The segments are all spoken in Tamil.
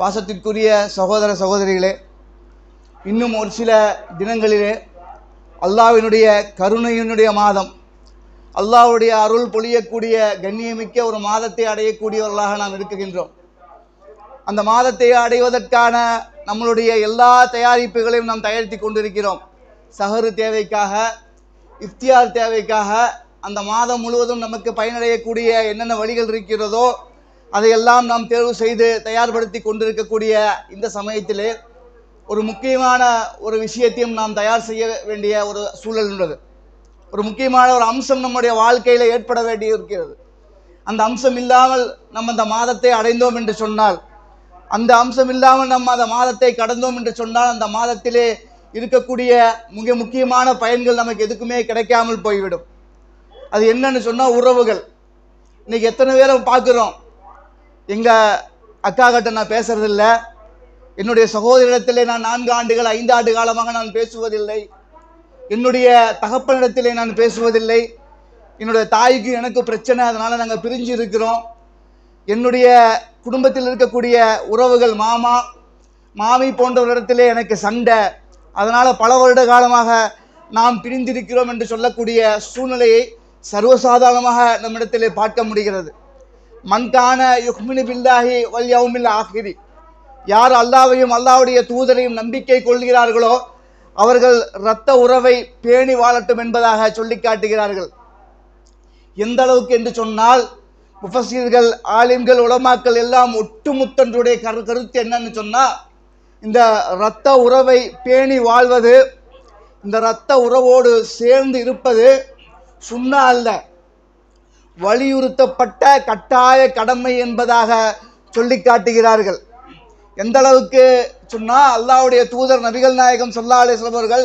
பாசத்திற்குரிய சகோதர சகோதரிகளே, இன்னும் ஒரு சில தினங்களிலே அல்லாஹ்வினுடைய கருணையினுடைய மாதம், அல்லாஹ்வுடைய அருள் பொழியக்கூடிய கண்ணியமிக்க ஒரு மாதத்தை அடையக்கூடியவர்களாக நாம் இருக்கின்றோம். அந்த மாதத்தை அடைவதற்கான நம்மளுடைய எல்லா தயாரிப்புகளையும் நாம் தயாரித்து கொண்டிருக்கிறோம். சஹரு தேவைக்காக, இஃப்தியார் தேவைக்காக, அந்த மாதம் முழுவதும் நமக்கு பயனடையக்கூடிய என்னென்ன வழிகள் இருக்கிறதோ அதையெல்லாம் நாம் தேர்வு செய்து தயார்படுத்தி கொண்டிருக்கக்கூடிய இந்த சமயத்திலே ஒரு முக்கியமான ஒரு விஷயத்தையும் நாம் தயார் செய்ய வேண்டிய ஒரு சூழல் உள்ளது. ஒரு முக்கியமான ஒரு அம்சம் நம்முடைய வாழ்க்கையில் ஏற்பட வேண்டி இருக்கிறது. அந்த அம்சம் இல்லாமல் நம்ம அந்த மாதத்தை அடைந்தோம் என்று சொன்னால், அந்த அம்சம் இல்லாமல் நம்ம அந்த மாதத்தை கடந்தோம் என்று சொன்னால், அந்த மாதத்திலே இருக்கக்கூடிய மிக முக்கியமான பயன்கள் நமக்கு எதுக்குமே கிடைக்காமல் போய்விடும். அது என்னன்னு சொன்னால் உறவுகள். இன்னைக்கு எத்தனை பேரை பார்க்குறோம், எங்கள் அக்கா கிட்ட நான் பேசுறதில்ல, என்னுடைய சகோதரிடத்திலே நான் 4 ஆண்டுகள் 5 ஆண்டு காலமாக நான் பேசுவதில்லை, என்னுடைய தகப்பனிடத்திலே நான் பேசுவதில்லை, என்னுடைய தாய்க்கு எனக்கு பிரச்சனை, அதனால் நாங்கள் பிரிஞ்சு இருக்கிறோம், என்னுடைய குடும்பத்தில் இருக்கக்கூடிய உறவுகள் மாமா மாமி போன்றவரிடத்திலே எனக்கு சண்டை, அதனால் பல வருட காலமாக நாம் பிரிந்திருக்கிறோம் என்று சொல்லக்கூடிய சூழ்நிலையை சர்வசாதாரணமாக நம்மிடத்திலே பார்க்க முடிகிறது. மன்கான யுக்மினு பில்லாஹி வல் யௌமில் ஆஹிரி, யார் அல்லாஹ்வையும் அல்லாஹ்வுடைய தூதரையும் நம்பிக்கை கொள்கிறார்களோ அவர்கள் இரத்த உறவை பேணி வாழட்டும் என்பதாக சொல்லி காட்டுகிறார்கள். எந்த அளவுக்கு என்று சொன்னால், முஃபஸ்ஸீர்கள், ஆலிம்கள், உலமாக்கள் எல்லாம் ஒட்டுமொத்தன்றுடைய கருத்து என்னன்னு சொன்னால், இந்த இரத்த உறவை பேணி வாழ்வது, இந்த இரத்த உறவோடு சேர்ந்து இருப்பது சுன்னா அல்ல, வலியுறுத்தப்பட்ட கட்டாய கடமை என்பதாக சொல்லி காட்டுகிறார்கள். எந்த அளவுக்கு சொன்னால், அல்லாஹ்வுடைய தூதர் நபிகள் நாயகம் ஸல்லல்லாஹு அலைஹி வஸல்லம் அவர்கள்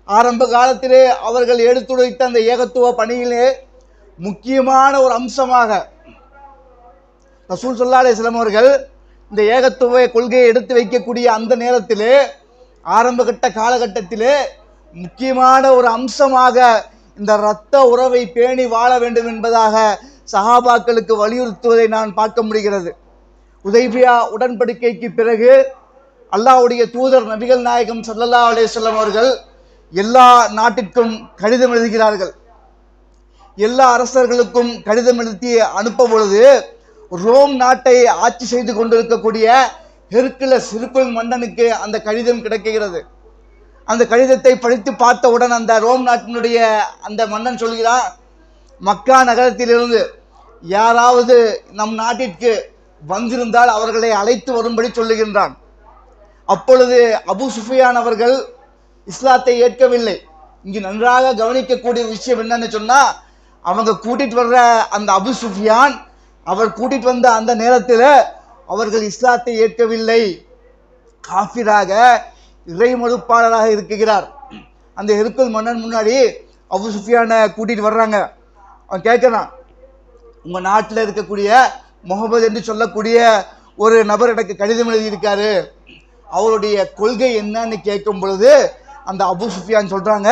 ஆரம்ப காலத்திலே அவர்கள் எடுத்துரைத்த அந்த ஏகத்துவ பணியிலே முக்கியமான ஒரு அம்சமாக ரசூல் ஸல்லல்லாஹு அலைஹி வஸல்லம் அவர்கள் இந்த ஏகத்துவ கொள்கையை எடுத்து வைக்கக்கூடிய அந்த நேரத்திலே, ஆரம்ப கட்ட காலகட்டத்திலே முக்கியமான ஒரு அம்சமாக இந்த இரத்த உறவை பேணி வாழ வேண்டும் என்பதாக சஹாபாக்களுக்கு வலியுறுத்துவதை நான் பார்க்க முடிகிறது. உதைபியா உடன்படிக்கைக்கு பிறகு அல்லாஹ்வுடைய தூதர் நபிகள் நாயகம் ஸல்லல்லாஹு அலைஹி வஸல்லம் அவர்கள் எல்லா நாட்டிற்கும் கடிதம் எழுதுகிறார்கள். எல்லா அரசர்களுக்கும் கடிதம் எழுதி அனுப்பும் பொழுது, ரோம் நாட்டை ஆட்சி செய்து கொண்டிருக்கக்கூடிய ஹெர்குலஸ் மன்னனுக்கு அந்த கடிதம் கிடைக்கிறது. அந்த கடிதத்தை படித்து பார்த்தவுடன் அந்த ரோம் நாட்டினுடைய அந்த மன்னன் சொல்கிறான், மக்கா நகரத்திலிருந்து யாராவது நம் நாட்டிற்கு வந்திருந்தால் அவர்களை அழைத்து வரும்படி சொல்லுகின்றான். அப்பொழுது அபு சுஃபியான் அவர்கள் இஸ்லாத்தை ஏற்கவில்லை. இங்கு நன்றாக கவனிக்கக்கூடிய விஷயம் என்னன்னு சொன்னா, அவங்க கூட்டிட்டு வர்ற அந்த அபு சுஃபியான் அவர் கூட்டிட்டு வந்த அந்த நேரத்தில் அவர்கள் இஸ்லாத்தை ஏற்கவில்லை, காஃபிராக இறை மறுப்பாளராக இருக்கிறார். அந்த ஹெர்குல் மன்னன் முன்னாடி அபு சுஃபியானை கூட்டிட்டு வர்றாங்க. அவன் கேட்கிறான், உங்க நாட்டில் இருக்கக்கூடிய முகமது என்று சொல்லக்கூடிய ஒரு நபர் எனக்கு கடிதம் எழுதியிருக்காரு, அவருடைய கொள்கை என்னன்னு கேட்கும் பொழுது அந்த அபு சுஃபியான் சொல்றாங்க,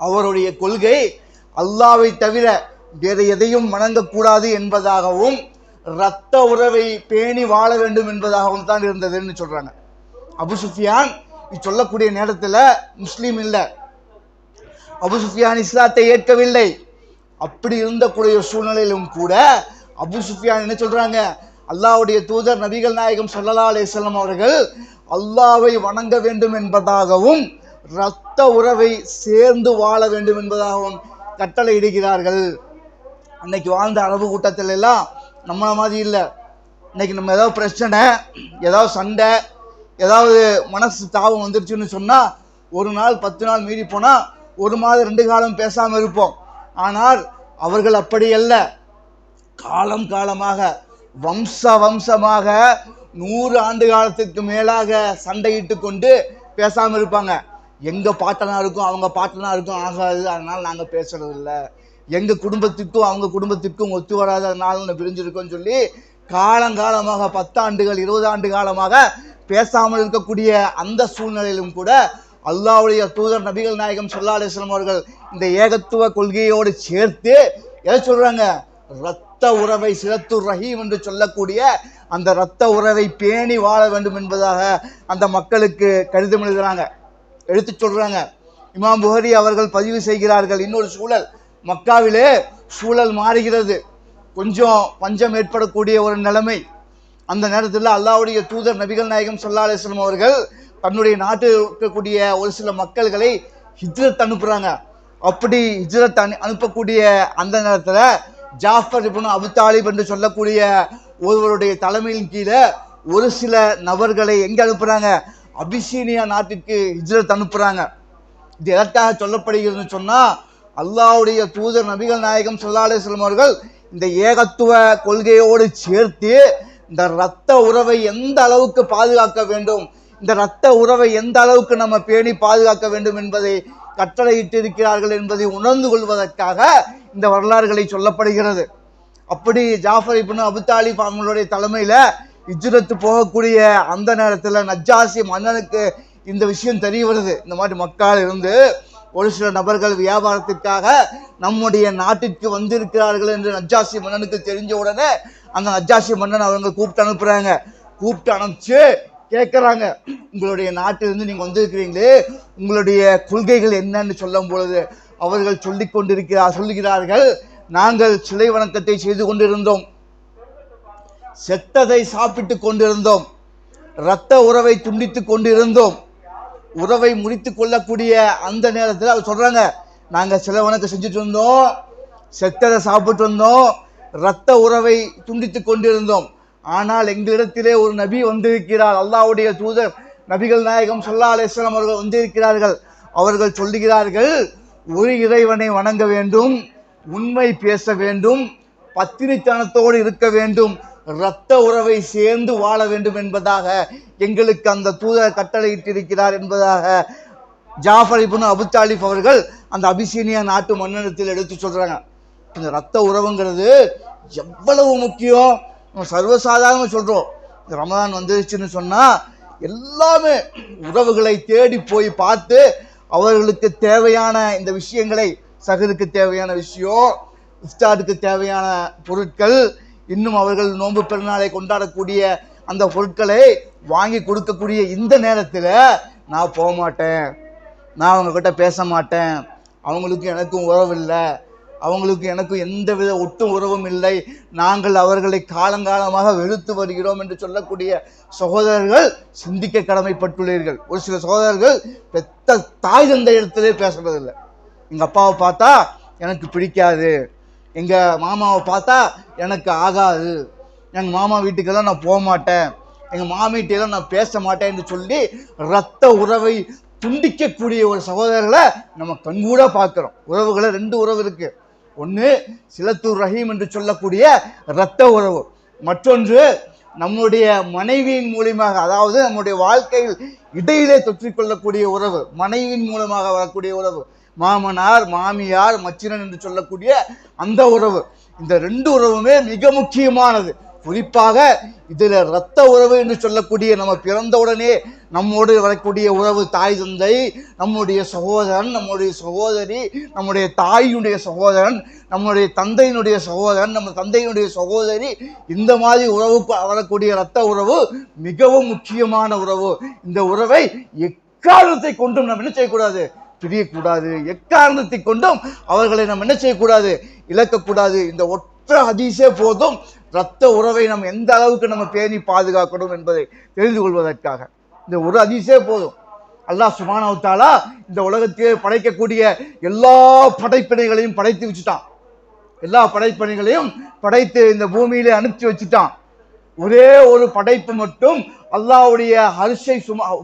அவருடைய கொள்கை அல்லாஹ்வை தவிர வேறு எதையும் வணங்கக்கூடாது என்பதாகவும் இரத்த உறவை பேணி வாழ வேண்டும் என்பதாகவும் தான் இருந்ததுன்னு சொல்றாங்க. அபு சுஃபியான் சொல்லக்கூடிய நேரத்தில் முஸ்லீம் இல்லை, அபு சுஃபியான் இஸ்லாத்தை ஏற்கவில்லை. அப்படி இருந்தக்கூடிய சூழ்நிலையிலும் கூட அபு சுஃபியான் என்ன சொல்றாங்க, அல்லாஹ்வுடைய தூதர் நபிகள் நாயகம் ஸல்லல்லாஹு அலைஹி வஸல்லம் அவர்கள் அல்லாஹ்வை வணங்க வேண்டும் என்பதாகவும் இரத்த உறவை சேர்ந்து வாழ வேண்டும் என்பதாகவும் கட்டளை இடுகிறார்கள். அன்னைக்கு வாழ்ந்த அரபு கூட்டத்தில் எல்லாம் நம்மள மாதிரி இல்லை. இன்னைக்கு நம்ம ஏதாவது பிரச்சனை, ஏதாவது சண்டை, ஏதாவது மனசு தாபம் வந்துருச்சுன்னு சொன்னால், ஒரு நாள் 10 நாள் மீறி போனால் 1 மாதம் 2 காலம் பேசாமல் இருப்போம். ஆனால் அவர்கள் அப்படி அல்ல, காலம் காலமாக வம்சமாக 100 ஆண்டு காலத்துக்கு மேலாக சண்டையிட்டு கொண்டு பேசாமல் இருப்பாங்க. எங்கள் பாட்டனாருக்கும் அவங்க பாட்டனாருக்கும் ஆகாது, அதனால் நாங்கள் பேசுறது இல்லை, எங்கள் குடும்பத்திற்கும் அவங்க குடும்பத்திற்கும் ஒத்து வராது, அதனால பிரிஞ்சிருக்கோன்னு சொல்லி காலங்காலமாக 10 ஆண்டுகள் 20 ஆண்டு காலமாக பேசாமல் இருக்கக்கூடிய அந்த சூழ்நிலையிலும் கூட அல்லாஹ்வுடைய தூதர் நபிகள் நாயகம் ஸல்லல்லாஹு அலைஹி வஸல்லம் அவர்கள் இந்த ஏகத்துவ கொள்கையோடு சேர்த்து எதை சொல்றாங்க, இரத்த உறவை சிலத்துர் ரஹீம் என்று சொல்லக்கூடிய அந்த இரத்த உறவை பேணி வாழ வேண்டும் என்பதாக அந்த மக்களுக்கு கடிதம் எழுதுறாங்க, எடுத்து சொல்றாங்க. இமாம் புகாரி அவர்கள் பதிவு செய்கிறார்கள். இன்னொரு சூழல், மக்காவிலே சூழல் மாறுகிறது, கொஞ்சம் பஞ்சம் ஏற்படக்கூடிய ஒரு நிலைமை. அந்த நேரத்தில் அல்லாஹ்வுடைய தூதர் நபிகள் நாயகம் ஸல்லல்லாஹு அலைஹி வஸல்லம் அவர்கள் தன்னுடைய நாட்டில் இருக்கக்கூடிய ஒரு சில மக்கள்களை ஹிஜ்ரத் அனுப்புறாங்க. அப்படி ஹிஜ்ரத் அனுப்பக்கூடிய அந்த நேரத்தில் ஜாஃபர் இப்னு அபூ தாலிப் என்று சொல்லக்கூடிய ஒருவருடைய தலைமையின் கீழே ஒரு சில நபர்களை எங்கே அனுப்புறாங்க? அபிசீனியா நாட்டிற்கு ஹிஜ்ரத் அனுப்புறாங்க. இது எதற்காக சொல்லப்படுகிறதுன்னு சொன்னா, அல்லாஹ்வுடைய தூதர் நபிகள் நாயகம் ஸல்லல்லாஹு அலைஹி வஸல்லம் அவர்கள் இந்த ஏகத்துவ கொள்கையோடு சேர்த்து இந்த இரத்த உறவை எந்த அளவுக்கு பாதுகாக்க வேண்டும், இந்த இரத்த உறவை எந்த அளவுக்கு நம்ம பேணி பாதுகாக்க வேண்டும் என்பதை கட்டளையிட்டு இருக்கிறார்கள் என்பதை உணர்ந்து கொள்வதற்காக இந்த வரலாறுகளை சொல்லப்படுகிறது. அப்படி ஜாஃபர் இப்னு அபூ தாலிப் அவங்களுடைய தலைமையில ஹிஜ்ரத் போகக்கூடிய அந்த நேரத்தில் நஜ்ஜாசி மன்னனுக்கு இந்த விஷயம் தெரிய வருது. இந்த மாதிரி மக்கள் இருந்து ஒரு சில நபர்கள் வியாபாரத்திற்காக நம்முடைய நாட்டிற்கு வந்திருக்கிறார்கள் என்று நஜ்ஜாசி மன்னனுக்கு தெரிஞ்ச உடனே அந்த நஜ்ஜாசி மன்னன் அவங்க கூப்பிட்டு அனுப்புறாங்க. கூப்பிட்டு அனுப்பிச்சு கேட்குறாங்க, உங்களுடைய நாட்டிலிருந்து நீங்கள் வந்திருக்கிறீங்களே, உங்களுடைய கொள்கைகள் என்னன்னு சொல்லும் பொழுது அவர்கள் சொல்லுகிறார்கள், நாங்கள் சிலை வணக்கத்தை செய்து கொண்டிருந்தோம், செத்ததை சாப்பிட்டு கொண்டிருந்தோம், இரத்த உறவை துண்டித்து கொண்டிருந்தோம். உறவை முறித்து கொள்ளக்கூடிய அந்த நேரத்தில் அவர் சொல்றாங்க, நாங்கள் சிலை வணக்கம் செஞ்சுட்டு இருந்தோம், செத்ததை சாப்பிட்டு வந்தோம், இரத்த உறவை துண்டித்து கொண்டிருந்தோம். ஆனால் எங்களிடத்திலே ஒரு நபி வந்திருக்கிறார், அல்லாஹ்வுடைய தூதர் நபிகள் நாயகம் ஸல்லல்லாஹு அலைஹி வஸல்லம் அவர்கள் வந்திருக்கிறார்கள். அவர்கள் சொல்லுகிறார்கள், ஒரு இறைவனை வணங்க வேண்டும், உண்மை பேச வேண்டும், பத்தினித்தனத்தோடு இருக்க வேண்டும், இரத்த உறவை சேர்ந்து வாழ வேண்டும் என்பதாக எங்களுக்கு அந்த தூதர் கட்டளையிட்டிருக்கிறார் என்பதாக ஜாஃபர் இப்னு அபூ தாலிப் அவர்கள் அந்த அபிசீனியா நாட்டு மன்னனத்தில் எடுத்து சொல்றாங்க. இந்த இரத்த உறவுங்கிறது எவ்வளவு முக்கியம், நம்ம சர்வசாதாரண சொல்றோம். இந்த ரமதான் வந்துருச்சுன்னு சொன்னா எல்லாமே உறவுகளை தேடி போய் பார்த்து அவர்களுக்கு தேவையான இந்த விஷயங்களை, சகருக்கு தேவையான விஷயம், இஃப்தாருக்கு தேவையான பொருட்கள், இன்னும் அவர்கள் நோன்பு பெருநாளை கொண்டாடக்கூடிய அந்த பொருட்களை வாங்கி கொடுக்கக்கூடிய இந்த நேரத்தில் நான் போக மாட்டேன், நான் அவங்கக்கிட்ட பேச மாட்டேன், அவங்களுக்கு எனக்கும் உறவு இல்லை, அவங்களுக்கு எனக்கும் எந்தவித ஒட்டு உறவும் இல்லை, நாங்கள் அவர்களை காலங்காலமாக வெறுத்து வருகிறோம் என்று சொல்லக்கூடிய சகோதரர்கள் சிந்திக்க கடமைப்பட்டுள்ளீர்கள். ஒரு சில சகோதரர்கள் பெத்த தாய் தந்தை இடத்திலே பேசுறதில்லை. எங்கள் அப்பாவை பார்த்தா எனக்கு பிடிக்காது, எங்கள் மாமாவை பார்த்தா எனக்கு ஆகாது, எங்கள் மாமா வீட்டுக்கெல்லாம் நான் போக மாட்டேன், எங்கள் மாமிகிட்டெல்லாம் நான் பேச மாட்டேன் என்று சொல்லி இரத்த உறவை துண்டிக்கக்கூடிய ஒரு சகோதரர்களை நம்ம கண்கூட பார்க்குறோம். உறவுகளை ரெண்டு உறவு இருக்கு. ஒன்று சிலத்துர் ரஹீம் என்று சொல்லக்கூடிய இரத்த உறவு, மற்றொன்று நம்முடைய மனைவியின் மூலமாக, அதாவது நம்முடைய வாழ்க்கையில் இடையிலே தொற்றிக்கொள்ளக்கூடிய உறவு, மனைவியின் மூலமாக வரக்கூடிய உறவு, மாமனார் மாமியார் மச்சினன் என்று சொல்லக்கூடிய அந்த உறவு. இந்த ரெண்டு உறவுமே மிக முக்கியமானது. குறிப்பாக இதில் இரத்த உறவு என்று சொல்லக்கூடிய நம்ம பிறந்தவுடனே நம்மோடு வரக்கூடிய உறவு, தாய் தந்தை, நம்முடைய சகோதரன், நம்முடைய சகோதரி, நம்முடைய தாயினுடைய சகோதரன், நம்முடைய தந்தையினுடைய சகோதரன், நம்ம தந்தையினுடைய சகோதரி, இந்த மாதிரி உறவுக்கு வரக்கூடிய இரத்த உறவு மிகவும் முக்கியமான உறவு. இந்த உறவை எக்காரணத்தை கொண்டும் நம்ம என்ன செய்யக்கூடாது, பிரியக்கூடாது. எக்காரணத்தை கொண்டும் அவர்களை நம்ம என்ன செய்யக்கூடாது, இழக்கக்கூடாது. இந்த ஒற்றை ஹதீஸே போதும் இரத்த உறவை நம்ம எந்த அளவுக்கு நம்ம பேணி பாதுகாக்கணும் என்பதை தெரிந்து கொள்வதற்காக. இந்த ஒரு ஹதீஸே போதும். அல்லாஹ் சுப்ஹானஹு வ தஆலா இந்த உலகத்திலே படைக்கக்கூடிய எல்லா படைப்பினைகளையும் படைத்து வச்சுட்டான். எல்லா படைப்பினைகளையும் படைத்து இந்த பூமியிலே அனுப்பிச்சு வச்சுட்டான். ஒரே ஒரு படைப்பு மட்டும் அல்லாஹ்வுடைய அர்ஷை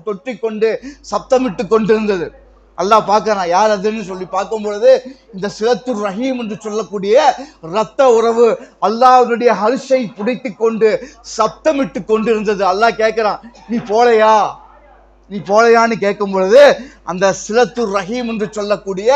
தொட்டிக் கொண்டு சப்தமிட்டு கொண்டிருந்தது. அல்லாஹ் பார்க்கறான், யார் அதுன்னு சொல்லி பார்க்கும் பொழுது இந்த சிலத்துர் ரஹீம் என்று சொல்லக்கூடிய இரத்த உறவு அல்லாஹ்வுடைய அர்ஷை பிடித்து கொண்டு சப்தமிட்டு கொண்டிருந்தது. அல்லாஹ் கேட்கிறான், நீ போலையான்னு கேட்கும் பொழுது அந்த சிலத்துர் ரஹீம் என்று சொல்லக்கூடிய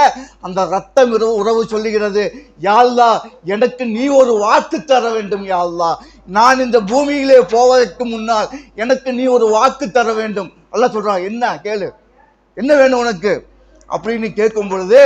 அந்த இரத்தம் உறவு சொல்லுகிறது, யா அல்லாஹ், எனக்கு நீ ஒரு வாக்கு தர வேண்டும். யா அல்லாஹ், நான் இந்த பூமியிலே போவதற்கு முன்னால் எனக்கு நீ ஒரு வாக்கு தர வேண்டும். அல்லாஹ் சொல்றான், என்ன கேளு, என்ன வேணும் உனக்கு? அப்படின்னு கேட்கும் பொழுது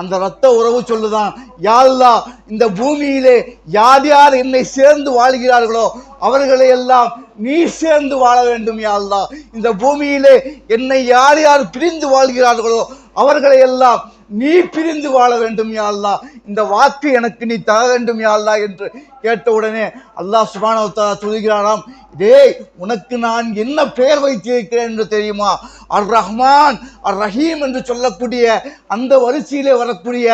அந்த இரத்த உறவு சொல்லுதான், யா அல்லாஹ், இந்த பூமியிலே யார் யார் என்னை சேர்ந்து வாழ்கிறார்களோ அவர்களை எல்லாம் நீ சேர்ந்து வாழ வேண்டும் யா அல்லாஹ். இந்த பூமியிலே என்னை யார் யார் பிரிந்து வாழ்கிறார்களோ அவர்களை எல்லாம் நீ பிரிந்து வாழ வேண்டும் யா அல்லாஹ். இந்த வாக்கு எனக்கு நீ தர வேண்டும் யா அல்லாஹ் என்று கேட்ட உடனே அல்லாஹ் சுப்ஹானஹு வ தஆலா சொல்கிறாராம், டேய், உனக்கு நான் என்ன பெயர் வைத்திருக்கிறேன் என்று தெரியுமா? அர் ரஹ்மான் அர் ரஹீம் என்று சொல்லக்கூடிய அந்த வரிசையிலே வரக்கூடிய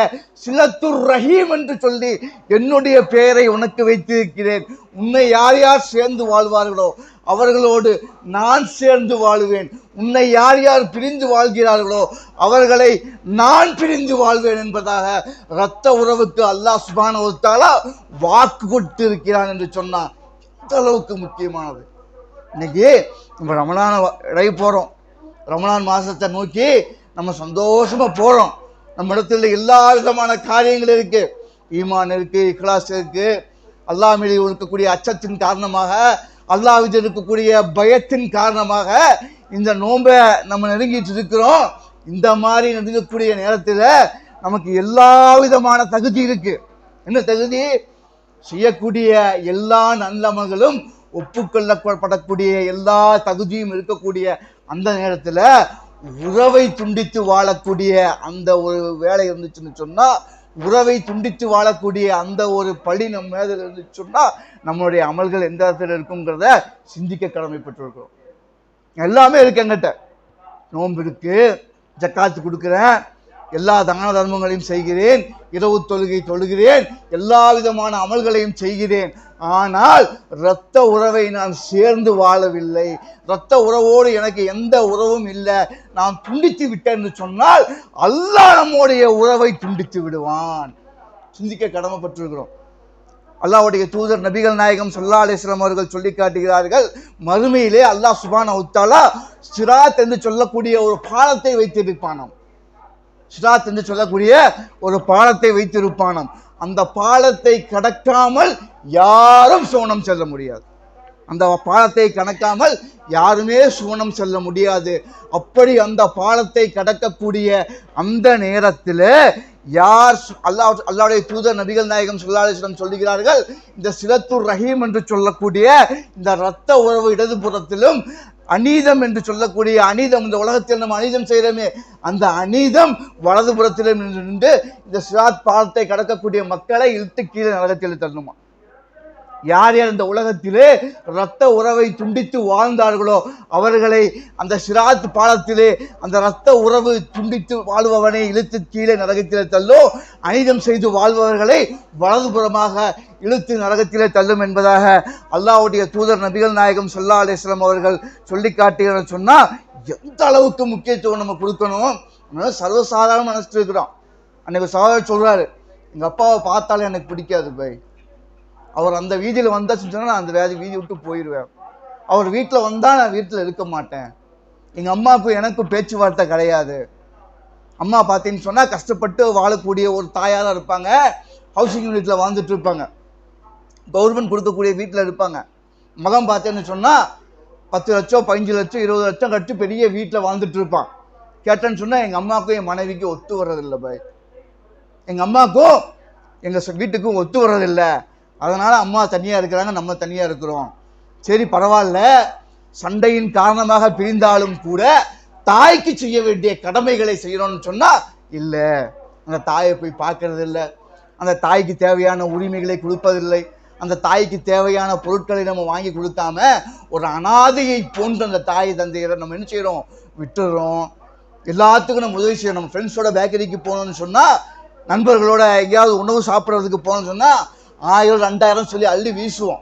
சிலத்துர் ரஹீம் என்று சொல்லி என்னுடைய பெயரை உனக்கு வைத்திருக்கிறேன். உன்னை யார் யார் சேர்ந்து வாழ்வார்களோ அவர்களோடு நான் சேர்ந்து வாழுவேன். உன்னை யார் யார் பிரிந்து வாழ்கிறார்களோ அவர்களை நான் பிரிந்து வாழ்வேன் என்பதாக இரத்த உறவுக்கு அல்லாஹ் சுப்ஹானஹு வ தஆலா வாக்கு கொடுத்து இருக்கிறான் என்று சொன்னான். இந்த அளவுக்கு முக்கியமானது. இன்னைக்கு நம்ம ரமலான இடைய போறோம். ரமலான் மாசத்தை நோக்கி நம்ம சந்தோஷமா போறோம். நம்ம இடத்துல எல்லா விதமான காரியங்கள் இருக்கு. ஈமான் இருக்கு, இக்லாஸ் இருக்கு. அல்லாஹ் மீது இருக்கக்கூடிய அச்சத்தின் காரணமாக, அல்லாஹ் மீது இருக்கக்கூடிய பயத்தின் காரணமாக இந்த நோன்பை நம்ம நெருங்கிட்டு இருக்கிறோம். இந்த மாதிரி நெருங்கக்கூடிய நேரத்தில் நமக்கு எல்லா விதமான தகுதி இருக்கு. என்ன தகுதி? செய்யக்கூடிய எல்லா நல்லமல்களும் ஒப்புக்கொள்ளப்படக்கூடிய எல்லா தகுதியும் இருக்கக்கூடிய அந்த நேரத்தில் உறவை துண்டித்து வாழக்கூடிய அந்த ஒரு வேலை இருந்துச்சுன்னு சொன்னா, உறவை துண்டித்து வாழக்கூடிய அந்த ஒரு பழி நம்ம மேல இருந்துச்சு சொன்னா நம்மளுடைய அமல்கள் எந்த இடத்துல இருக்குங்கிறத சிந்திக்க கடமைப்பட்டிருக்கிறோம். எல்லாமே இருக்கு என்கிட்ட. நோன்பு இருக்கு, ஜக்காத்து கொடுக்குறேன், எல்லா தான தர்மங்களையும் செய்கிறேன், இரவு தொழுகை தொழுகிறேன், எல்லா விதமான அமல்களையும் செய்கிறேன். ஆனால் இரத்த உறவை நான் சேர்ந்து வாழவில்லை, இரத்த உறவோடு எனக்கு எந்த உறவும் இல்லை, நான் துண்டித்து விட்டேன் என்று சொன்னால் அல்லாஹ் நம்முடைய உறவை துண்டித்து விடுவான். சிந்திக்க கடமைப்பட்டிருக்கிறோம். அல்லாஹ்வுடைய தூதர் நபிகள் நாயகம் ஸல்லல்லாஹு அலைஹி வஸல்லம் அவர்கள் சொல்லி காட்டுகிறார்கள், மறுமையிலே அல்லாஹ் சுப்ஹானஹு வ தஆலா சிராத் என்று சொல்லக்கூடிய ஒரு பாலத்தை வைத்திருப்பானாம். சிராத் என்று சொல்லக்கூடிய ஒரு பாலத்தை வைத்திருப்பானாம். அந்த பாலத்தை கடக்காமல் யாரும் சுவனம் செல்ல முடியாது. அந்த பாலத்தை கடக்காமல் யாருமே சுவனம் செல்ல முடியாது. அப்படி அந்த பாலத்தை கடக்கக்கூடிய அந்த நேரத்தில் யார் அல்லாஹ்வுடைய தூதர் நபிகள் நாயகம் ஸல்லல்லாஹு அலைஹி வஸல்லம் சொல்லுகிறார்கள், இந்த சிலத்துர் ரஹீம் என்று சொல்லக்கூடிய இந்த இரத்த உறவு இடதுபுறத்திலும், அநீதம் என்று சொல்லக்கூடிய அநீதம், இந்த உலகத்தில் நம்ம அநீதம் செய்கிறோமே அந்த அநீதம் வலதுபுறத்திலும் நின்று இந்த சிராத் பாலத்தை கடக்கக்கூடிய மக்களை இழுத்து கீழே நரகத்தில் தள்ளணுமா. யார் யார் இந்த உலகத்திலே இரத்த உறவை துண்டித்து வாழ்ந்தார்களோ அவர்களை அந்த சிராத் பாலத்திலே அந்த இரத்த உறவு துண்டித்து வாழ்பவனை இழுத்து கீழே நரகத்திலே தள்ளோ, அநீதம் செய்து வாழ்பவர்களை வலதுபுறமாக இழுத்து நரகத்திலே தள்ளும் என்பதாக அல்லாஹ்வுடைய தூதர் நபிகள் நாயகம் ஸல்லல்லாஹு அலைஹி வஸல்லம் அவர்கள் சொல்லி காட்டுகிறேன்னு சொன்னா எந்த அளவுக்கு முக்கியத்துவம் நம்ம கொடுக்கணும். சர்வசாதாரண நினைச்சிட்டு இருக்கிறோம். அன்னைக்கு சகோதரர் சொல்றாரு, எங்க அப்பாவை பார்த்தாலே எனக்கு பிடிக்காது பை, அவர் அந்த வீதியில் வந்தாச்சுன்னு சொன்னால் நான் அந்த வீதி விட்டு போயிடுவேன், அவர் வீட்டில் வந்தால் நான் வீட்டில் இருக்க மாட்டேன், எங்கள் அம்மாவுக்கும் எனக்கும் பேச்சுவார்த்தை கிடையாது. அம்மா பார்த்தீங்கன்னு சொன்னால் கஷ்டப்பட்டு வாழக்கூடிய ஒரு தாயாராக இருப்பாங்க, ஹவுசிங் யூனிட்டில் வாழ்ந்துட்டு இருப்பாங்க, கவர்மெண்ட் கொடுக்கக்கூடிய வீட்டில் இருப்பாங்க. மகன் பார்த்தேன்னு சொன்னால் 10 லட்சம் 15 லட்சம் 20 லட்சம் கட்டி பெரிய வீட்டில் வாழ்ந்துட்டு இருப்பான். கேட்டேன்னு சொன்னால் எங்கள் அம்மாவுக்கும் என் மனைவிக்கும் ஒத்து வர்றதில்லை பாய், எங்கள் அம்மாவுக்கும் எங்கள் வீட்டுக்கும் ஒத்து வர்றதில்லை, அதனால் அம்மா தனியாக இருக்கிறாங்க, நம்ம தனியாக இருக்கிறோம். சரி பரவாயில்ல, சண்டையின் காரணமாக பிரிந்தாலும் கூட தாய்க்கு செய்ய வேண்டிய கடமைகளை செய்யணும்னு சொன்னால் இல்லை, அந்த தாயை போய் பார்க்கறது இல்லை, அந்த தாய்க்கு தேவையான உரிமைகளை கொடுப்பதில்லை, அந்த தாய்க்கு தேவையான பொருட்களை நம்ம வாங்கி கொடுக்காம ஒரு அனாதையை போன்ற அந்த தாயை தந்தையரை நம்ம என்ன செய்கிறோம், விட்டுறோம். எல்லாத்துக்கும் நம்ம உதவி செய்யணும். நம்ம ஃப்ரெண்ட்ஸோட பேக்கரிக்கு போகணும்னு சொன்னால், நண்பர்களோட எங்கேயாவது உணவு சாப்பிட்றதுக்கு போகணும்னு சொன்னால் 1000 2000 சொல்லி அள்ளி வீசுவோம்.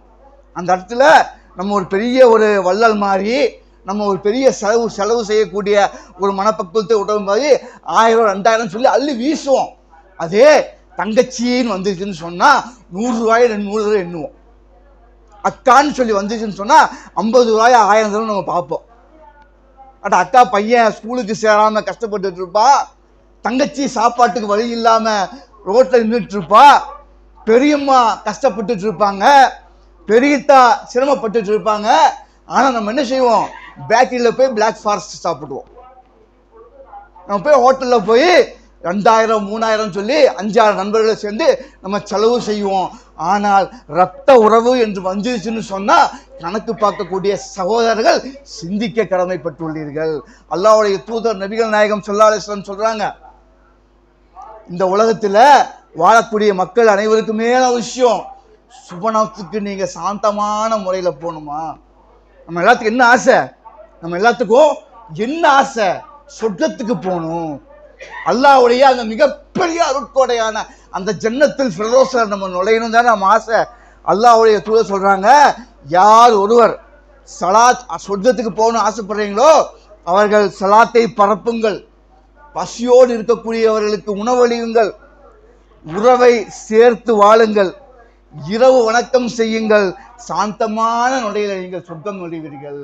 அந்த இடத்துல நம்ம ஒரு பெரிய ஒரு வள்ளல் மாதிரி, நம்ம ஒரு பெரிய செலவு செய்யக்கூடிய ஒரு மனப்பக்குவத்தை உடம்பு மாதிரி 1000 2000 சொல்லி அள்ளி வீசுவோம். அதே தங்கச்சின்னு வந்துச்சுன்னு சொன்னால் 100 ரூபாய் 200 ரூபாய் எண்ணுவோம். அக்கான்னு சொல்லி வந்துச்சுன்னு சொன்னால் 50 ரூபாய் 1000 தடவை நம்ம பார்ப்போம். அட அக்கா பையன் ஸ்கூலுக்கு சேராமல் கஷ்டப்பட்டுட்டு இருப்பா, தங்கச்சி சாப்பாட்டுக்கு வழி இல்லாமல் ரோட்டில் நின்றுட்டு இருப்பா, பெரியம்மா கஷ்டப்பட்டுட்டு இருப்பாங்க, பெரியத்தா சிரமப்பட்டுட்டு இருப்பாங்க. ஆனால் நம்ம என்ன செய்வோம், பேக்கரியில் போய் பிளாக் ஃபாரஸ்ட் சாப்பிடுவோம். நம்ம போய் ஹோட்டலில் போய் 2000 3000 சொல்லி 5-6 நண்பர்களை சேர்ந்து நம்ம செலவு செய்வோம். ஆனால் ரத்த உறவு என்று வந்துருச்சுன்னு சொன்னா கணக்கு பார்க்கக்கூடிய சகோதரர்கள் சிந்திக்க கடமைப்பட்டுள்ளீர்கள். அல்லாஹ்வுடைய தூதர் நபிகள் நாயகம் ஸல்லல்லாஹு அலைஹி வஸல்லம் சொல்றாங்க, இந்த உலகத்துல வாழக்கூடிய மக்கள் அனைவருக்குமே விஷயம், சுபனத்துக்கு நீங்க சாந்தமான முறையில போகணுமா? நம்ம எல்லாத்துக்கும் என்ன ஆசை? நம்ம எல்லாத்துக்கும் என்ன ஆசை? சொர்க்கத்துக்கு போகணும். அல்லாஹ்வுடைய அந்த மிகப்பெரிய அருட்கொடையான அந்த ஜன்னத்தில் ஃபிர்தௌஸ்ல நம்ம நுழையணும் தானே நம்ம ஆசை. அல்லாஹ்வுடைய தூதர் சொல்றாங்க, யார் ஒருவர் சலாத் சொர்க்கத்துக்கு போகணும் ஆசைப்படுறீங்களோ அவர்கள் சலாத்தை பரப்புங்கள், பசியோடு இருக்கக்கூடியவர்களுக்கு உணவளியுங்கள், உறவை சேர்த்து வாழுங்கள், இரவு வணக்கம் செய்யுங்கள், சாந்தமான நுழையில நீங்கள் சொர்க்கம் நுழைவீர்கள்.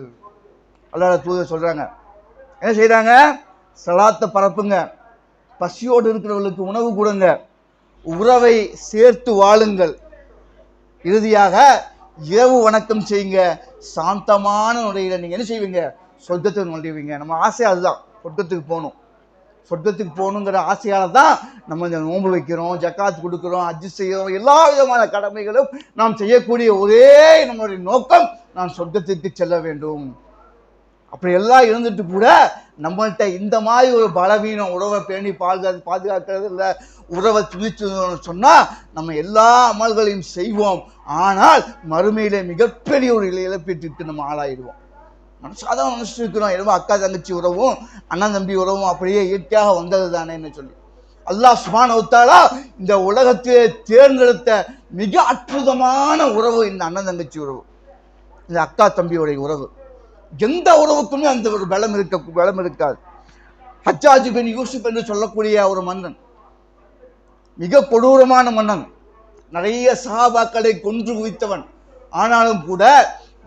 அல்லாஹ் தூதர் சொல்றாங்க, என்ன செய்யறாங்க? சலாத்தை பரப்புங்க, பசியோடு இருக்கிறவர்களுக்கு உணவு கொடுங்க, உறவை சேர்த்து வாழுங்கள், இறுதியாக இரவு வணக்கம் செய்யுங்க, சாந்தமான முறையில் நீங்க என்ன செய்வீங்க? சொர்க்கத்துக்கு நுழைவீங்க. நம்ம ஆசை அதுதான், சொர்க்கத்துக்கு போகணும். சொர்க்கத்துக்கு போகணுங்கிற ஆசையால தான் நம்ம இந்த நோன்பு வைக்கிறோம், ஜக்காத் கொடுக்கிறோம், ஹஜ் செய்கிறோம், எல்லா விதமான கடமைகளும் நாம் செய்யக்கூடிய ஒரே நம்மளுடைய நோக்கம் நான் சொர்க்கத்திற்கு செல்ல வேண்டும். அப்படி எல்லாம் இருந்துட்டு கூட நம்மள்கிட்ட இந்த மாதிரி ஒரு பலவீனம், உறவை பேணி பாதுகாக்கிறது இல்லை, உறவை துணிச்சு சொன்னா நம்ம எல்லா அமல்களையும் செய்வோம், ஆனால் மறுமையிலே மிகப்பெரிய ஒரு இழப்பீட்டுக்கு நம்ம ஆளாயிடுவோம். சாதாரண நினைச்சிட்டு இருக்கிறோம், எதுவும் அக்கா தங்கச்சி உறவும் அண்ணன் தம்பி உறவும் அப்படியே இயற்கையாக வந்தது தானேன்னு சொல்லி. அல்லாஹ் சுப்ஹானஹு வ தஆலா இந்த உலகத்திலே தேர்ந்தெடுத்த மிக அற்புதமான உறவு இந்த அண்ணன் தங்கச்சி உறவு, இந்த அக்கா தம்பியுடைய உறவு. எந்த உறவுக்குமே அந்த ஒரு பலம் இருக்காது. ஹஜ்ஜாஜ் பின் யூசுப் என்று சொல்லக்கூடிய ஒரு மன்னன், மிக கொடூரமான மன்னன், நிறைய சஹாபாக்களை கொன்று குவித்தவன். ஆனாலும் கூட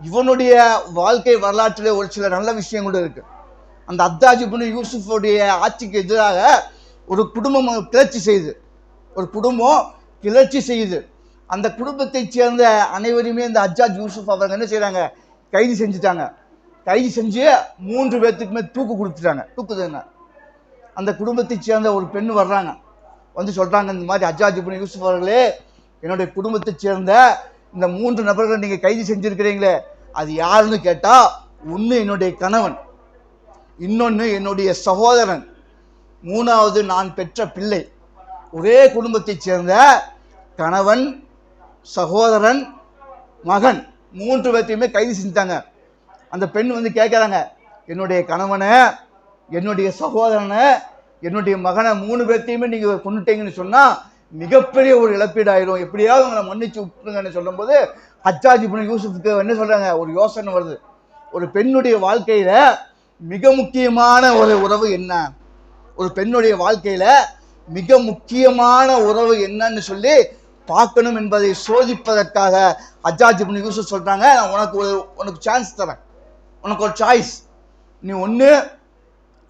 இவனுடைய வாழ்க்கை வரலாற்றிலே ஒரு சில நல்ல விஷயங்கள் இருக்கு. அந்த ஹஜ்ஜாஜ் பின் யூசுஃபுடைய ஆட்சிக்கு எதிராக ஒரு குடும்பம் கிளர்ச்சி செய்யுது. அந்த குடும்பத்தை சேர்ந்த அனைவருமே இந்த ஹஜ்ஜாஜ் யூசுப் அவங்க என்ன செய்யறாங்க? கைது செஞ்சுட்டாங்க. கைது செஞ்சு 3 பேர்த்துக்குமே தூக்கு கொடுத்துட்டாங்க. தூக்குதுங்க. அந்த குடும்பத்தை சேர்ந்த ஒரு பெண் வர்றாங்க, வந்து சொல்றாங்க, இந்த மாதிரி ஹஜ்ஜாஜ் பின் யூசுப் அவர்களே, என்னுடைய குடும்பத்தை சேர்ந்த இந்த 3 நபர்கள் நீங்க கைது செஞ்சிருக்கிறீங்களே, அது யாருன்னு கேட்டா, ஒன்று என்னுடைய கணவன், இன்னொன்று என்னுடைய சகோதரன், 3வது நான் பெற்ற பிள்ளை. ஒரே குடும்பத்தை சேர்ந்த கணவன், சகோதரன், மகன் 3 பேர்த்தையுமே கைது செஞ்சுட்டாங்க. அந்த பெண் வந்து கேட்குறாங்க, என்னுடைய கணவனை, என்னுடைய சகோதரனை, என்னுடைய மகனை 3 பேர்த்தையுமே நீங்கள் கொண்டுட்டீங்கன்னு சொன்னால் மிகப்பெரிய ஒரு இழப்பீடு ஆயிரும், எப்படியாவது உங்களை மன்னிச்சு விட்டுருங்கன்னு சொல்லும்போது ஹஜ்ஜாஜ் இப்னு யூசுஃப்க்கு என்ன சொல்கிறாங்க? ஒரு யோசனை வருது. ஒரு பெண்ணுடைய வாழ்க்கையில் மிக முக்கியமான ஒரு உறவு என்ன, ஒரு பெண்ணுடைய வாழ்க்கையில் மிக முக்கியமான உறவு என்னன்னு சொல்லி பார்க்கணும் என்பதை சோதிப்பதற்காக ஹஜ்ஜாஜ் இப்னு யூசுஃப் சொல்கிறாங்க, நான் உனக்கு சான்ஸ் தரேன், உனக்கு ஒரு சாய்ஸ். நீ ஒன்று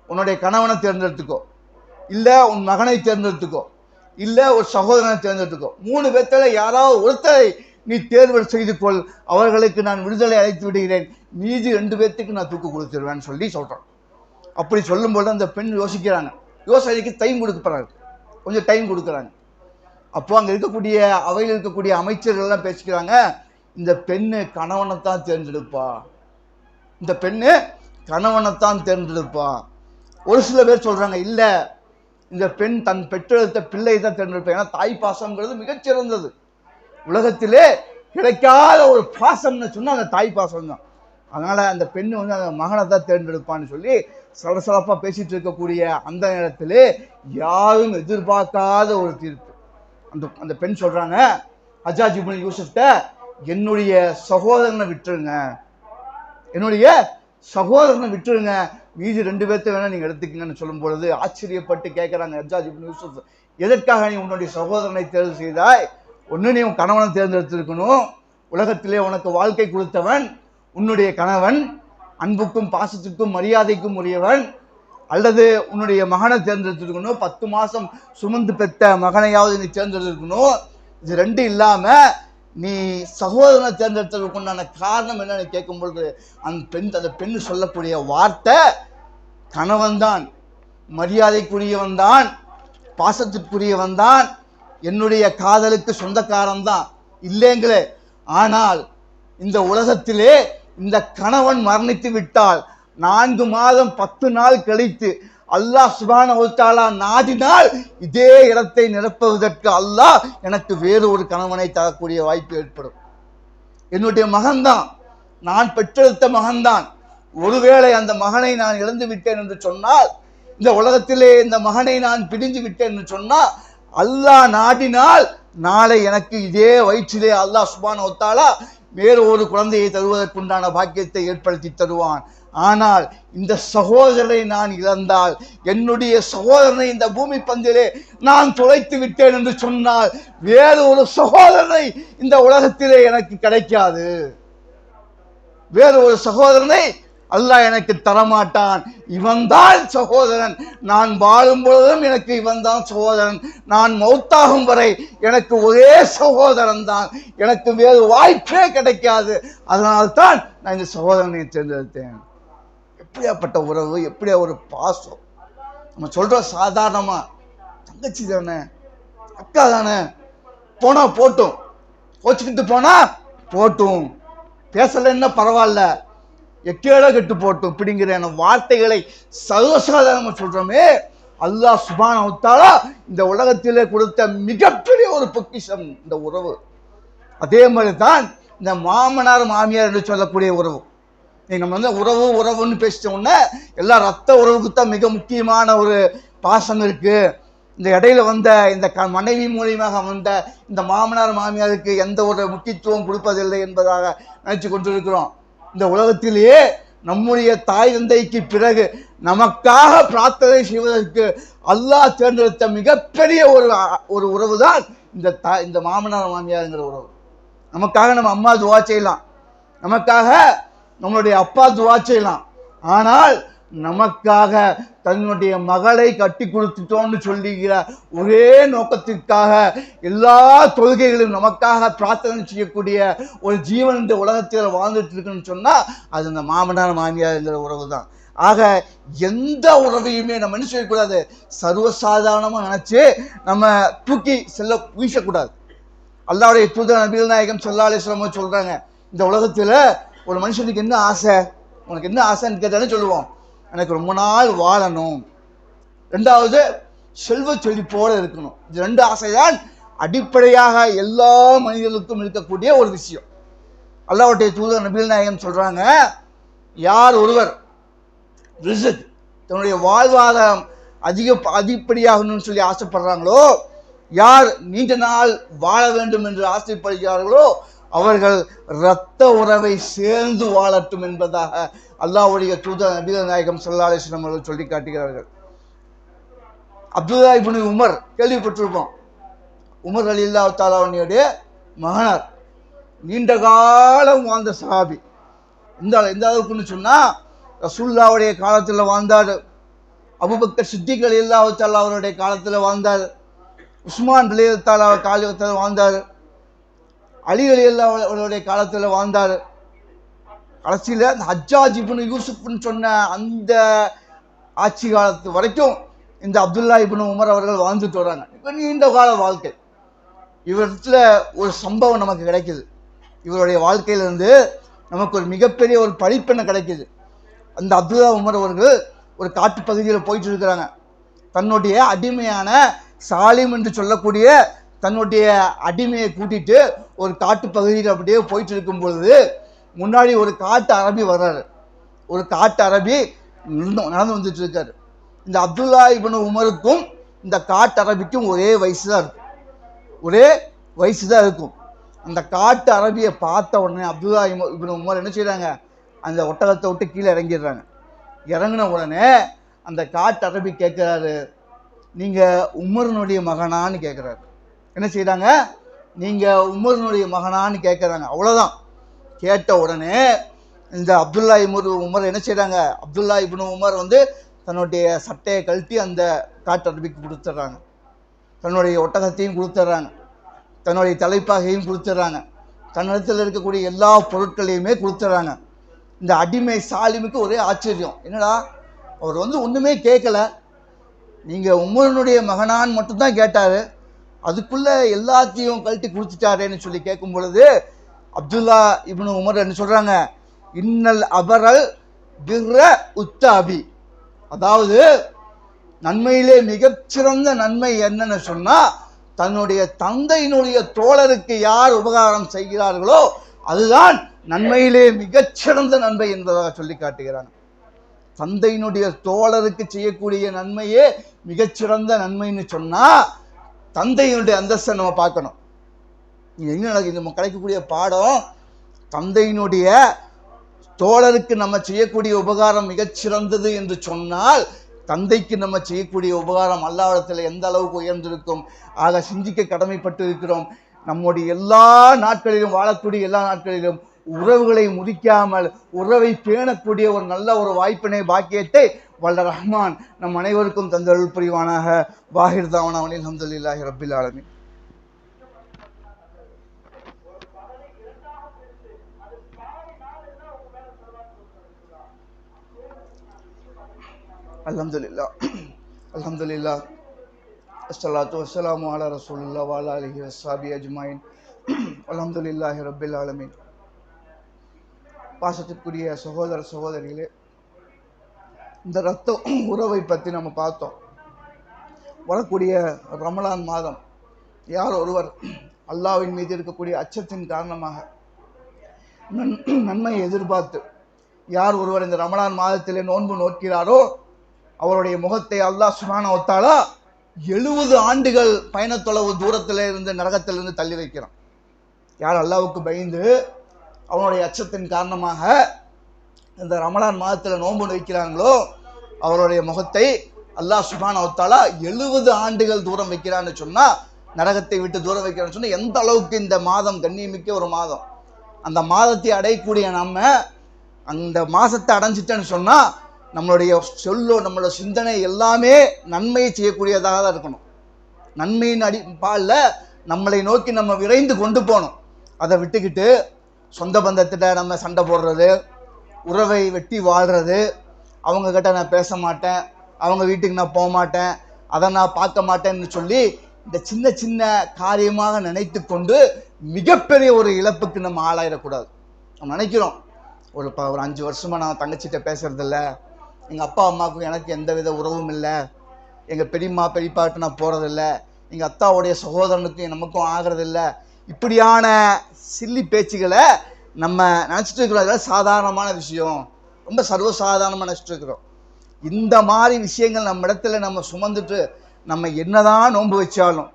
உன்னுடைய கணவனை தேர்ந்தெடுத்துக்கோ, இல்லை உன் மகனை தேர்ந்தெடுத்துக்கோ, இல்லை ஒரு சகோதரனை தேர்ந்தெடுத்துக்கோ. 3 பேர்த்துல யாராவது ஒருத்தரை நீ தேர்வு செய்து கொள், அவர்களுக்கு நான் விடுதலை அளித்து விடுகிறேன், மீதி 2 பேர்த்துக்கு நான் தூக்கு கொடுத்துருவேன்னு சொல்லி சொல்கிறேன். அப்படி சொல்லும்போது அந்த பெண் யோசிக்கிறாங்க, யோசனைக்கு டைம் கொடுக்கப்படுறாங்க, கொஞ்சம் டைம் கொடுக்குறாங்க. அப்போ அங்கே இருக்கக்கூடிய அவையில் இருக்கக்கூடிய அமைச்சர்கள்லாம் பேசிக்கிறாங்க, இந்த பெண்ணு கணவனைத்தான் தேர்ந்தெடுப்பா, இந்த பெண்ணு கணவனைத்தான் தேர்ந்தெடுப்பா. ஒரு சில பேர் சொல்றாங்க, இல்ல இந்த பெண் தன் பெற்றெடுத்த பிள்ளை தான் தேர்ந்தெடுப்பா, ஏன்னா தாய் பாசம்ங்கிறது மிகச்சிறந்தது, உலகத்திலே கிடைக்காத ஒரு பாசம்னு சொன்னா அந்த தாய் பாசம் தான், அதனால அந்த பெண்ணு வந்து அந்த மகனை தான் தேர்ந்தெடுப்பான்னு சொல்லி சலசலப்பா பேசிட்டு இருக்கக்கூடிய அந்த நேரத்திலே யாரும் எதிர்பார்க்காத ஒரு தீர்ப்பு. அந்த பெண் சொல்றாங்க ஹஜ்ஜாஜ் இப்னு யூசுஃப்ட்ட, என்னுடைய சகோதரனை விட்டுருங்க, என்னுடைய சகோதரனை விட்டுருங்க, மீதி 2 பேர்த்த வேணா நீங்க எடுத்துக்கங்கன்னு சொல்லும் பொழுது ஆச்சரியப்பட்டு கேட்கிறாங்க ஹஜ்ஜாஜ் இப்னு யூசுஃப், எதற்காக நீ உன்னுடைய சகோதரனை தேர்வு செய்தாய்? ஒன்று நீ உன் கணவனை தேர்ந்தெடுத்திருக்கணும், உலகத்திலே உனக்கு வாழ்க்கை கொடுத்தவன் உன்னுடைய கணவன், அன்புக்கும் பாசத்துக்கும் மரியாதைக்கும் உரியவன், அல்லது உன்னுடைய மகனை தேர்ந்தெடுத்திருக்கணும், 10 மாதம் சுமந்து பெற்ற மகனையாவது நீ தேர்ந்தெடுத்திருக்கணும். இது 2 இல்லாம நீ சகோதரனை தேர்ந்தெடுத்ததுக்குண்டான காரணம் என்னன்னு கேட்கும் பொழுது அந்த பெண் சொல்லக்கூடிய வார்த்தை, கணவன் தான் மரியாதைக்குரியவன் தான், பாசத்திற்குரியவன் தான், என்னுடைய காதலுக்கு சொந்தக்காரன் தான் இல்லைங்களே. ஆனால் இந்த உலகத்திலே இந்த கணவன் மரணித்து விட்டால் 4 மாதம் 10 நாள் கழித்து அல்லாஹ் சுப்ஹானஹு வ தஆலா நாடினால் இதே இடத்தை நிரப்புவதற்கு அல்லாஹ் எனக்கு வேறு ஒரு கணவனை தரக்கூடிய வாய்ப்பு ஏற்படும். என்னுடைய மகன்தான், நான் பெற்றெடுத்த மகன்தான். ஒருவேளை அந்த மகனை நான் இழந்து விட்டேன் என்று சொன்னால், இந்த உலகத்திலே இந்த மகனை நான் பிரிஞ்சு விட்டேன் என்று சொன்னால், அல்லாஹ் நாடினால் நாளை எனக்கு இதே வயிற்றிலே அல்லாஹ் சுப்ஹானஹு வ தஆலா வேறு ஒரு குழந்தையை தருவதற்குண்டான பாக்கியத்தை ஏற்படுத்தி தருவான். ஆனால் இந்த சகோதரனை நான் இழந்தால், என்னுடைய சகோதரனை இந்த பூமி பந்திலே நான் தொலைத்து விட்டேன் என்று சொன்னால், வேறு ஒரு சகோதரனை இந்த உலகத்திலே எனக்கு கிடைக்காது. வேறு ஒரு சகோதரனை அல்லாஹ் எனக்கு தரமாட்டான். இவன்தான் சகோதரன். நான் வாழும் பொழுதும் எனக்கு இவன் தான் சகோதரன். நான் மௌத்தாகும் வரை எனக்கு ஒரே சகோதரன் தான். எனக்கு வேறு வாய்ப்பே கிடைக்காது. அதனால்தான் நான் இந்த சகோதரனை தேர்ந்தெடுத்தேன். எப்படியாப்பட்ட உறவு, எப்படியா ஒரு பாசம். நம்ம சொல்றோம் சாதாரணமா, தங்கச்சி தானே, அக்கா தானே, போனா போட்டும், கோச்சுக்கிட்டு போனா போட்டும், பேசலன்னா பரவாயில்ல, எக்கேட கெட்டு போட்டும் இப்படிங்கிற வார்த்தைகளை சர்வசாதாரணமா சொல்றோமே. அல்லாஹ் சுப்ஹானஹு வ தஆலா இந்த உலகத்திலே கொடுத்த மிகப்பெரிய ஒரு பொக்கிஷம் இந்த உறவு. அதே மாதிரி தான் இந்த மாமனார் மாமியார் என்று சொல்லக்கூடிய உறவு. நம்ம உறவு உறவுன்னு பேசிட்டோம்னா எல்லா ரத்த உறவுக்கு தான் மிக முக்கியமான ஒரு பாசம் இருக்கு. இந்த இடையில வந்த இந்த மனைவி மூலியமாக வந்த இந்த மாமனார் மாமியாருக்கு எந்த ஒரு முக்கியத்துவம் கொடுப்பதில்லை என்பதாக நினைச்சு கொண்டிருக்கிறோம். இந்த உலகத்திலேயே நம்முடைய தாய் தந்தைக்கு பிறகு நமக்காக பிரார்த்தனை செய்வதற்கு அல்லாஹ் தேர்ந்தெடுத்த மிகப்பெரிய ஒரு உறவு தான் இந்த மாமனார் மாமியாருங்கிற உறவு. நமக்காக நம்ம அம்மா துவா செய்யலாம், நமக்காக நம்மளுடைய அப்பா துவா செய்யலாம். ஆனால் நமக்காக தன்னுடைய மகளை கட்டி கொடுத்துட்டோம்னு சொல்லுகிற ஒரே நோக்கத்திற்காக எல்லா தொழுகைகளும் நமக்காக பிரார்த்தனை செய்யக்கூடிய ஒரு ஜீவன் இந்த உலகத்தில் வாழ்ந்துட்டு இருக்குன்னு சொன்னா அது இந்த மாமனார் மாமியார்ங்கிற உறவு தான். ஆக எந்த உறவையுமே நம்ம என்ன செய்யக்கூடாது, சர்வசாதாரணமா நினைச்சு நம்ம தூக்கி வீசக்கூடாது. அல்லாஹ்வுடைய தூதர் நபிகள் நாயகம் ஸல்லல்லாஹு அலைஹி வஸல்லம் சொல்றாங்க, இந்த உலகத்துல ஒரு மனுஷனுக்கு என்ன ஆசை, உனக்கு என்ன ஆசைன்னு கேட்டாலும் சொல்லுவோம், எனக்கு ரொம்ப நாள் வாழணும், ரெண்டாவது செல்வ செழிப்போட இருக்கணும். இது 2 ஆசைதான் அடிப்படையாக எல்லா மனிதர்களுக்கும் இருக்கக்கூடிய ஒரு விஷயம். அல்லாஹ்வுடைய தூதர் நபிகள் நாயகம் சொல்றாங்க, யார் ஒருவர் ரிஸ்க் தன்னுடைய வாழ்வாதாரம் அதிகப்படியாகணும்னு சொல்லி ஆசைப்படுறாங்களோ, யார் நீண்ட நாள் வாழ வேண்டும் என்று ஆசைப்படுகிறார்களோ அவர்கள் இரத்த உறவை சேர்ந்து வாழட்டும் என்பதாக அல்லாஹ்வுடைய தூதர் நபிகள் நாயகம் ஸல்லல்லாஹு அலைஹி வஸல்லம் அவர்கள் சொல்லி காட்டுகிறார்கள். அப்துல்லா இப்னு உமர் கேள்விப்பட்டிருப்போம். உமர் ரலியல்லாஹு தஆலா அன்ஹுடைய மகனார், நீண்ட காலம் வாழ்ந்த சஹாபி. எந்த அளவுக்குன்னு சொன்னா ரசூலுல்லாஹ்வுடைய காலத்தில் வாழ்ந்தார், அபூபக்கர் சித்திக் ரலியல்லாஹு தஆலா அவருடைய காலத்தில் வாழ்ந்தார், உஸ்மான் ரலியல்லாஹு தஆலா காலத்தில் வாழ்ந்தார், அலி ரலியல்லாஹு அவருடைய காலத்தில் வாழ்ந்தார். கடைசியில் அந்த ஹஜ்ஜாஜ் இப்னு யூசுப்னு சொன்ன அந்த ஆட்சி காலத்து வரைக்கும் இந்த அப்துல்லா இப்னு உமர் அவர்கள் வாழ்ந்துட்டு வராங்க. இப்போ நீண்ட கால வாழ்க்கை. இவரிடத்துல ஒரு சம்பவம் நமக்கு கிடைக்குது. இவருடைய வாழ்க்கையிலிருந்து நமக்கு ஒரு மிகப்பெரிய ஒரு படிப்பெண்ண கிடைக்குது. அந்த அப்துல்லா உமர் அவர்கள் ஒரு காட்டு பகுதியில் போயிட்டு இருக்கிறாங்க. தன்னுடைய அடிமையான சாலிம் என்று சொல்லக்கூடிய தன்னுடைய அடிமையை கூட்டிட்டு ஒரு காட்டு பகுதியில் அப்படியே போயிட்டு இருக்கும் பொழுது முன்னாடி ஒரு காட்டு அரபி வர்றாரு. ஒரு காட்டு அரபி நடந்து வந்துட்டு இருக்காரு. இந்த அப்துல்லா இப்னு உமருக்கும் இந்த காட்டு அரபிக்கும் ஒரே வயசு தான் இருக்கும், ஒரே வயசு தான் இருக்கும். அந்த காட்டு அரபியை பார்த்த உடனே அப்துல்லா இப்னு உமர் என்ன செய்யறாங்க, அந்த ஒட்டகத்தை விட்டு கீழே இறங்கிடுறாங்க. இறங்கின உடனே அந்த காட்டு அரபி கேட்குறாரு, நீங்க உமரனுடைய மகனான்னு கேட்குறாரு. என்ன செய்யறாங்க, நீங்க உமரனுடைய மகனான்னு கேட்குறாங்க. அவ்வளோதான். கேட்ட உடனே இந்த அப்துல்லா இப்னு உமர் என்ன செய்யறாங்க, அப்துல்லா இப்னு உமர் தன்னுடைய சட்டையை கழட்டி அந்த காட்டு அரபிக்கு கொடுத்துட்றாங்க. தன்னுடைய ஒட்டகத்தையும் கொடுத்துட்றாங்க, தன்னுடைய தலைப்பாகையும் கொடுத்துட்றாங்க, தன்னிடத்தில் இருக்கக்கூடிய எல்லா பொருட்களையுமே கொடுத்துட்றாங்க. இந்த அடிமை சாலிமுக்கு ஒரே ஆச்சரியம், என்னடா அவர் ஒன்றுமே கேட்கல, நீங்கள் உமரனுடைய மகனான்னு மட்டும்தான் கேட்டார், அதுக்குள்ளே எல்லாத்தையும் கழட்டி கொடுத்துட்டாரேன்னு சொல்லி கேட்கும் பொழுது அப்துல்லா இப்னு உமர் என்ன சொல்கிறாங்க, இன்னல் அபரல் பிர்ர உத்தாபி, அதாவது நன்மையிலே மிகச்சிறந்த நன்மை என்னன்னு சொன்னால் தன்னுடைய தந்தையினுடைய தோழருக்கு யார் உபகாரம் செய்கிறார்களோ அதுதான் நன்மையிலே மிகச்சிறந்த நன்மை என்பதாக சொல்லி காட்டுகிறாங்க. தந்தையினுடைய தோழருக்கு செய்யக்கூடிய நன்மையே மிகச்சிறந்த நன்மைன்னு சொன்னா தந்தையினுடைய அந்தஸ்தை நம்ம பார்க்கணும். எங்க நடக்குது நம்ம கிடைக்கக்கூடிய பாடம், தந்தையினுடைய தோழருக்கு நம்ம செய்யக்கூடிய உபகாரம் மிகச்சிறந்தது என்று சொன்னால் தந்தைக்கு நம்ம செய்யக்கூடிய உபகாரம் அல்லாஹ்விடத்தில் எந்த அளவுக்கு உயர்ந்திருக்கும். ஆக சிந்திக்க கடமைப்பட்டு இருக்கிறோம். நம்முடைய எல்லா நாட்களிலும், வாழக்கூடிய எல்லா நாட்களிலும் உறவுகளை முறிக்காமல் உறவை பேணக்கூடிய ஒரு நல்ல ஒரு வாய்ப்பினை, பாக்கியத்தை வல்ல ரஹ்மான் நம் அனைவருக்கும் தந்தருள் புரிவானாக. வாஹிர் தாவனா அல்ஹம்துலில்லாஹி ரப்பில் ஆலமீன். அல்ஹம்துலில்லாஹ் அல்ஹம்துலில்லாஹ் அஸ்ஸலாத்து வஸ்ஸலாமு அலா ரசூலில்லாஹ் வ அலா ஆலிஹி வஸ்ஸஹ்பிஹி அஜ்மாயின். அல்ஹம்துலில்லாஹி ரப்பில் ஆலமீன். பாசத்திற்குரிய சகோதர சகோதரிகளே, இந்த இரத்த உறவை பற்றி நம்ம பார்த்தோம். வரக்கூடிய ரமலான் மாதம் யார் ஒருவர் அல்லாஹ்வின் மீது இருக்கக்கூடிய அச்சத்தின் காரணமாக நன்மையை எதிர்பார்த்து யார் ஒருவர் இந்த ரமலான் மாதத்திலே நோன்பு நோக்கிறாரோ அவருடைய முகத்தை அல்லாஹ் சுப்ஹானஹு வ தஆலா 70 ஆண்டுகள் பயணத்தொலைவு தூரத்தில் இருந்து நரகத்திலிருந்து தள்ளி வைக்கிறான். யார் அல்லாஹ்வுக்கு பயந்து அவனுடைய அச்சத்தின் காரணமாக இந்த ரமலான் மாதத்தில் நோன்பு வைக்கிறாங்களோ அவருடைய முகத்தை அல்லாஹ் சுப்ஹானஹு வ தஆலா 70 ஆண்டுகள் தூரம் வைக்கிறான்னு சொன்னா, நரகத்தை விட்டு தூரம் வைக்கிறான்னு சொன்னா எந்த அளவுக்கு இந்த மாதம் கண்ணியமிக்க ஒரு மாதம். அந்த மாதத்தை அடையக்கூடிய நம்ம அந்த மாதத்தை அடைஞ்சிட்டேன்னு சொன்னா நம்மளுடைய சொல்லோ நம்மளோட சிந்தனை எல்லாமே நன்மையை செய்யக்கூடியதாக தான் இருக்கணும். நன்மையின் பாலில் நம்மளை நோக்கி நம்ம விரைந்து கொண்டு போகணும். அதை விட்டுக்கிட்டு சொந்த பந்தத்திட்ட நம்ம சண்டை போடுறது, உறவை வெட்டி வாழ்கிறது, அவங்க கிட்ட நான் பேச மாட்டேன், அவங்க வீட்டுக்கு நான் போக மாட்டேன், அதை நான் பார்க்க மாட்டேன்னு சொல்லி இந்த சின்ன சின்ன காரியமாக நினைத்து கொண்டு மிகப்பெரிய ஒரு இழப்புக்கு நம்ம ஆளாயிடக்கூடாது. நம்ம நினைக்கிறோம் ஒரு 5 வருஷமாக நான் தங்கச்சிட்ட பேசுறதில்ல, எங்கள் அப்பா அம்மாவுக்கும் எனக்கு எந்த வித உறவும் இல்லை, எங்கள் பெரியம்மா பெரியப்பாட்ட நான் போகிறதில்ல, எங்கள் அத்தாவுடைய சகோதரனுக்கும் நமக்கும் ஆகிறதில்ல, இப்படியான சில்லி பேச்சுகளை நம்ம நினச்சிட்டு இருக்கிறோம். அதெல்லாம் சாதாரணமான விஷயம், ரொம்ப சர்வசாதாரணமாக நினச்சிட்டு இருக்கிறோம். இந்த மாதிரி விஷயங்கள் நம்ம இடத்துல நம்ம சுமந்துட்டு நம்ம என்னதான் நோன்பு வச்சாலும்,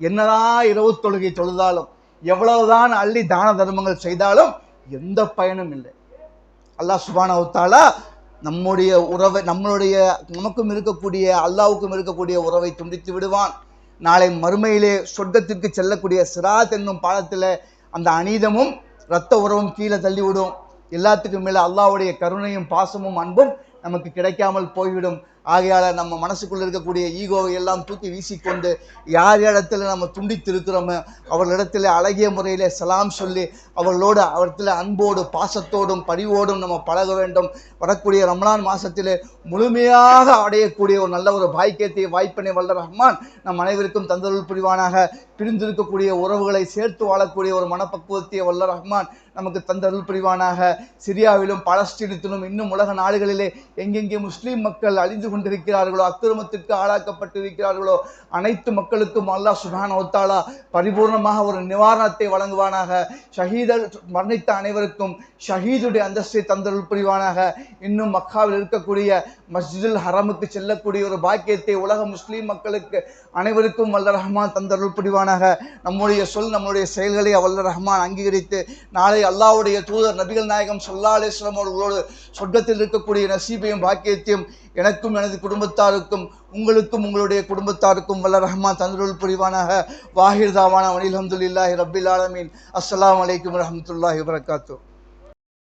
என்னதான் இரவு தொழுகை தொழுதாலும், எவ்வளவுதான் அள்ளி தான தர்மங்கள் செய்தாலும் எந்த பயனும் இல்லை. அல்லாஹ் சுப்ஹானஹு வ தஆலா நம்முடைய உறவை, நமக்கும் இருக்கக்கூடிய அல்லாஹ்வுக்கும் இருக்கக்கூடிய உறவை துண்டித்து விடுவான். நாளை மறுமையிலே சொர்க்கத்திற்கு செல்லக்கூடிய சிராத் என்னும் பாலத்தில் அந்த அநீதமும் இரத்த உறவும் கீழே தள்ளிவிடும். எல்லாத்துக்கும் மேலே அல்லாஹ்வுடைய கருணையும் பாசமும் அன்பும் நமக்கு கிடைக்காமல் போய்விடும். ஆகையால் நம்ம மனசுக்குள்ளே இருக்கக்கூடிய ஈகோவை எல்லாம் தூக்கி வீசிக்கொண்டு யார் இடத்துல நம்ம துண்டித்து இருக்கிறோமோ அவர்களிடத்தில் அழகிய முறையில் சலாம் சொல்லி அவர்களிடத்தில் அன்போடு பாசத்தோடும் பரிவோடும் நம்ம பழக வேண்டும். வரக்கூடிய ரமலான் மாதத்தில் முழுமையாக அடையக்கூடிய ஒரு நல்ல ஒரு பாக்கியத்தை, வாய்ப்பினை வல்ல ரஹ்மான் நம் அனைவருக்கும் தந்தருள் புரிவானாக. பிரிந்திருக்கக்கூடிய உறவுகளை சேர்த்து வாழக்கூடிய ஒரு மனப்பக்குவத்தை வல்ல ரஹ்மான் நமக்கு தந்தருள் புரிவானாக. சிரியாவிலும் பாலஸ்தீனத்திலும் இன்னும் உலக நாடுகளிலே எங்கெங்கே முஸ்லீம் மக்கள் அழிந்து கொண்டிருக்கிறார்களோ, அக்கிரமத்திற்கு ஆளாக்கப்பட்டிருக்கிறார்களோ அனைத்து மக்களுக்கும் அல்லாஹ் சுப்ஹானஹு வ தஆலா பரிபூர்ணமாக ஒரு நிவாரணத்தை வழங்குவானாக. ஷஹீதர் மரணித்த அனைவருக்கும் ஷஹீதுடைய அந்தஸ்தை தந்தருள் புரிவானாக. இன்னும் மக்காவில் இருக்கக்கூடிய மஸ்ஜிதுல் ஹரமுக்கு செல்லக்கூடிய ஒரு பாக்கியத்தை உலக முஸ்லீம் மக்களுக்கு அனைவருக்கும் வல்ல ரஹ்மான் தந்தருள் புரிவானாக. நம்முடைய நம்முடைய செயல்களை வல்ல ரஹ்மான் அங்கீகரித்து நாளை அல்லாஹ்வுடைய தூதர் நபிகள் நாயகம் ஸல்லல்லாஹு அலைஹி வஸல்லம் அவர்களோடு சொர்க்கத்தில் இருக்கக்கூடிய நசீபையும் பாக்கியத்தையும் எனக்கும் எனது குடும்பத்தாருக்கும் உங்களுக்கும் உங்களுடைய குடும்பத்தாருக்கும் வல்ல ரஹ்மான் தந்தருள் புரிவானாக. வாஹிர் தாவானா அல்ஹம்துலில்லாஹி ரப்பில் ஆலமீன். அஸ்ஸலாமு அலைக்கும் வரஹ்மத்துல்லாஹி வபரகாத்துஹு.